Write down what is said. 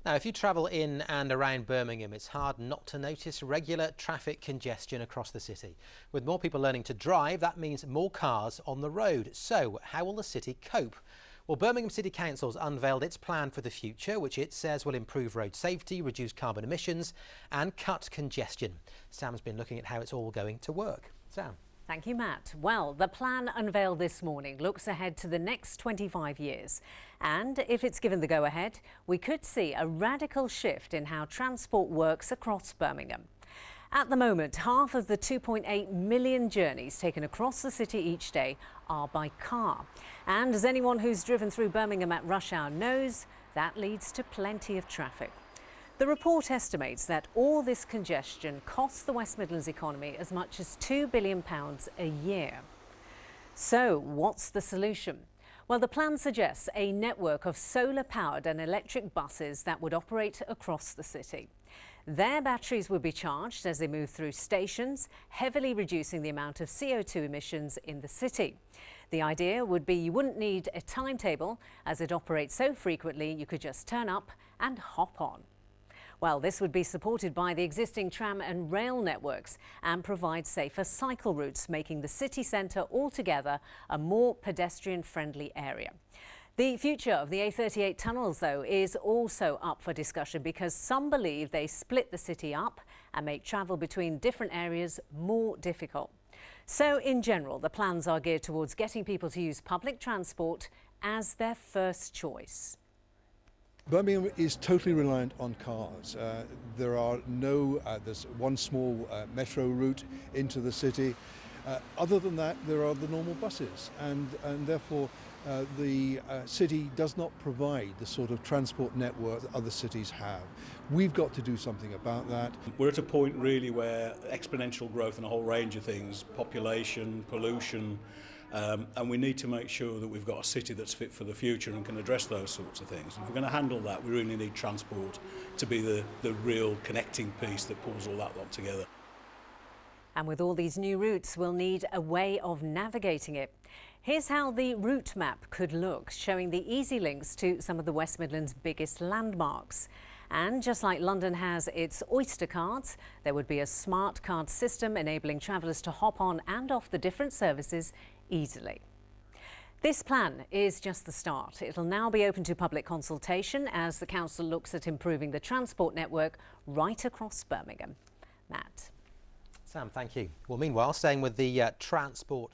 Now, if you travel in and around Birmingham, it's hard not to notice regular traffic congestion across the city. With more people learning to drive, that means more cars on the road. So, how will the city cope? Well, Birmingham City Council's unveiled its plan for the future, which it says will improve road safety, reduce carbon emissions and cut congestion. Sam's been looking at how it's all going to work. Sam. Thank you, Matt. Well, the plan unveiled this morning looks ahead to the next 25 years. And if it's given the go-ahead, we could see a radical shift in how transport works across Birmingham. At the moment, half of the 2.8 million journeys taken across the city each day are by car. And as anyone who's driven through Birmingham at rush hour knows, that leads to plenty of traffic. The report estimates that all this congestion costs the West Midlands economy as much as £2 billion a year. So what's the solution? Well, the plan suggests a network of solar-powered and electric buses that would operate across the city. Their batteries would be charged as they move through stations, heavily reducing the amount of CO2 emissions in the city. The idea would be you wouldn't need a timetable, as it operates so frequently you could just turn up and hop on. Well, this would be supported by the existing tram and rail networks and provide safer cycle routes, making the city centre altogether a more pedestrian-friendly area. The future of the A38 tunnels, though, is also up for discussion because some believe they split the city up and make travel between different areas more difficult. So, in general, the plans are geared towards getting people to use public transport as their first choice. Birmingham is totally reliant on cars. There's one small metro route into the city. Other than that, there are the normal buses, and therefore the city does not provide the sort of transport network that other cities have. We've got to do something about that. We're at a point really where exponential growth in a whole range of things, population, pollution, and we need to make sure that we've got a city that's fit for the future and can address those sorts of things. If we're going to handle that, we really need transport to be the real connecting piece that pulls all that lot together. And with all these new routes, we'll need a way of navigating it. Here's how the route map could look, showing the easy links to some of the West Midlands' biggest landmarks. And just like London has its Oyster cards, there would be a smart card system enabling travellers to hop on and off the different services easily. This plan is just the start. It'll now be open to public consultation as the council looks at improving the transport network right across Birmingham. Matt. Sam, thank you. Well, meanwhile, staying with the transport